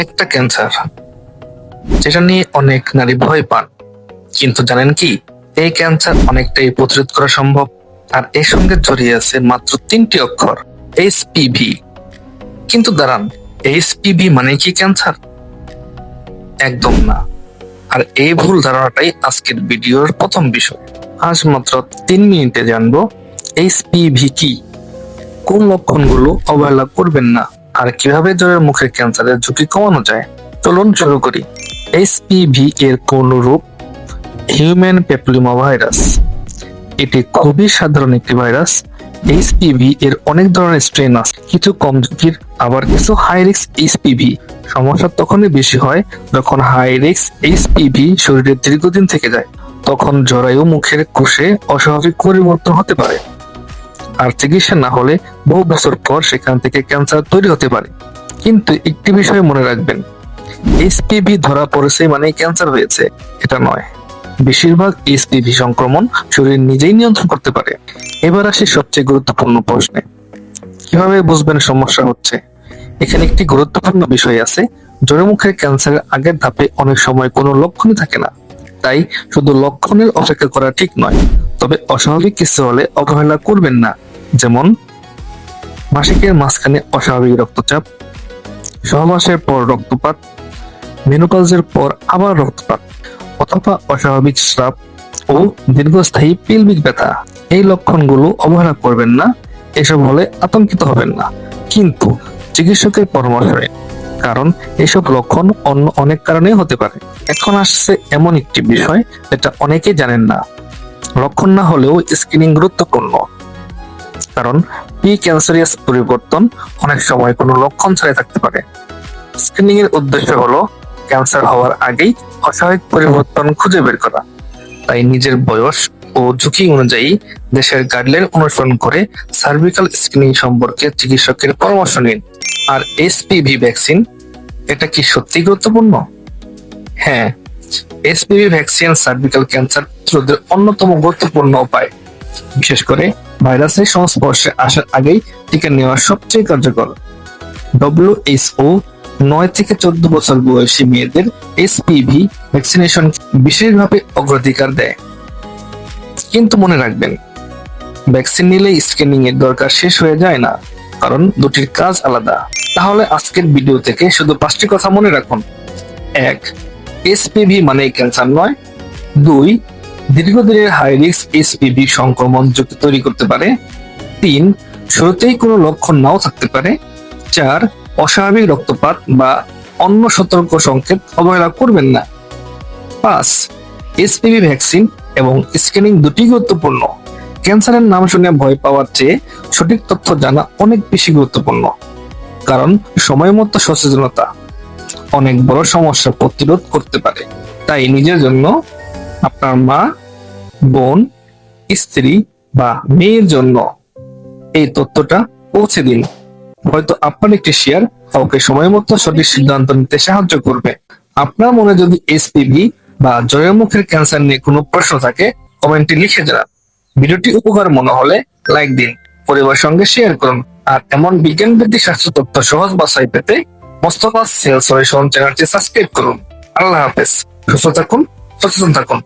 একটা ক্যান্সার যেটা নিয়ে অনেক নারী ভয় পান, কিন্তু জানেন কি এই ক্যান্সার অনেকটাই প্রতিরোধ করা সম্ভব। আর এর সঙ্গে জড়িয়ে আছে মাত্র 3টি অক্ষর, HPV। কিন্তু দাঁড়ান, HPV মানে কি ক্যান্সার? একদম না। আর এই ভুল ধারণাটাই আজকের ভিডিওর প্রথম বিষয়। আজ মাত্র 3 মিনিটে জানবো HPV কি, কোন লক্ষণগুলো অবহেলা করবেন না, আর কিভাবে জ্বরের মুখের ক্যান্সারের ঝুঁকি কমানো যায়। চলুন শুরু করি। HPV এর কোন রূপ? Human papilloma virus. এটি খুবই সাধারণ একটি ভাইরাস। HPV এর অনেক ধরনের স্ট্রেন আছে, কিছু কম ঝুঁকির, আবার কিছু হাই রিস্ক HPV। সমস্যা তখনই বেশি হয় যখন হাই রিস্ক HPV শরীরে দীর্ঘদিন থেকে যায়, তখন জরায়ু মুখের কোষে অস্বাভাবিক পরিবর্তন হতে পারে। আর চিকিৎসা না হলে বহু বছর পর সেখান থেকে ক্যান্সার তৈরি হতে পারে। কিন্তু একটি বিষয় মনে রাখবেন, HPV ধরা পড়েছে মানে ক্যান্সার হয়েছে এটা নয়। বেশিরভাগ HPV সংক্রমণ শরীর নিজেই নিয়ন্ত্রণ করতে পারে। এবার আসি সবচেয়ে গুরুত্বপূর্ণ প্রশ্নে, কিভাবে বুঝবেন সমস্যা হচ্ছে। এখানে একটি গুরুত্বপূর্ণ বিষয় আছে, জ্বরের মুখের ক্যান্সারের আগের ধাপে অনেক সময় কোনো লক্ষণই থাকে না। তাই শুধু লক্ষণের অপেক্ষা করা ঠিক নয়। তবে অস্বাভাবিক কিছু হলে অবহেলা করবেন না, যেমন মাসিকের মাঝখানে অস্বাভাবিক রক্তচাপ, সহবাসের পর রক্তপাত, মেনোপজের পর আবার রক্তপাত, অথবা অস্বাভাবিক স্রাব ও দীর্ঘস্থায়ী পেলভিক ব্যথা। এই লক্ষণগুলো অবহেলা করবেন না। এসব হলে আতঙ্কিত হবেন না, কিন্তু চিকিৎসকের পরামর্শ নিন, কারণ এসব লক্ষণ অন্য অনেক কারণে হতে পারে। এখন আসছে এমন একটি বিষয় যেটা অনেকেই জানেন না, লক্ষণ না হলেও স্ক্রিনিং গুরুত্বপূর্ণ। কারণ প্রি ক্যান্সারিয়াস পরিবর্তন অনেক সময় কোনো লক্ষণ ছাড়াই থাকতে পারে। স্ক্রিনিং এর উদ্দেশ্য হলো ক্যান্সার হওয়ার আগেই অস্বাভাবিক পরিবর্তন খুঁজে বের করা। তাই নিজের বয়স ও ঝুঁকি অনুযায়ী দেশের গাইডলাইন অনুসরণ করে সার্ভিক্যাল স্ক্রিনিং সম্পর্কে চিকিৎসকের পরামর্শ নিন। আর HPV ভ্যাকসিন, এটা কি সত্যি গুরুত্বপূর্ণ? হ্যাঁ, HPV ভ্যাকসিন সার্ভিক্যাল ক্যান্সার প্রতিরোধের অন্যতম গুরুত্বপূর্ণ উপায়। বিশেষ করে ভাইরাসের সংস্পর্শে আসার আগেই টিকা নেওয়া সবচেয়ে কার্যকর। WHO 9 থেকে 14 বছর বয়সী মেয়েদের HPV ভ্যাকসিনেশন বিশেষভাবে অগ্রাধিকার দেয়। কিন্তু মনে রাখবেন, ভ্যাকসিন নিলে স্ক্রিনিং এর দরকার শেষ হয়ে যায় না, কারণ দুটির কাজ আলাদা। তাহলে আজকের ভিডিও থেকে শুধু 5টি কথা মনে রাখুন। 1. HPV মানে ক্যান্সার নয়। 2. দীর্ঘদিনের হাই রিস্ক HPV সংক্রমণ ঝুঁকি তৈরি করতে পারে। 3. শুরুতেই কোনো লক্ষণ নাও থাকতে পারে। 4. অস্বাভাবিক রক্তপাত বা অন্য সতর্ক সংকেত অবহেলা করবেন না। 5. HPV ভ্যাকসিন এবং স্ক্রিনিং দুটি গুরুত্বপূর্ণ। ক্যান্সারের নাম শুনে ভয় পাওয়ার চেয়ে সঠিক তথ্য জানা অনেক বেশি গুরুত্বপূর্ণ, কারণ সময় মতো সচেতনতা অনেক বড় সমস্যা প্রতিরোধ করতে পারে। তাই নিজের জন্য, আপনার মা, বোন, স্ত্রী বা মেয়ের জন্য এই তথ্যটা পৌঁছে দিন। হয়তো আপনার একটি শেয়ার কাউকে সময় মতো সঠিক সিদ্ধান্ত নিতে সাহায্য করবে। আপনার মনে যদি HPV বা জ্বরের মুখের ক্যান্সার নিয়ে কোনো প্রশ্ন থাকে, কমেন্টে লিখে জানান। ভিডিওটি উপকার মনে হলে লাইক দিন, পরিবারের সঙ্গে শেয়ার করুন। আর এমন বিজ্ঞান ভিত্তিক স্বাস্থ্য তথ্য সহজ ভাষায় পেতে মোস্তফা হেলথ সলিউশন চ্যানেলটি সাবস্ক্রাইব করুন। আল্লাহ হাফেজ। সুস্থ থাকুন, সচেতন থাকুন।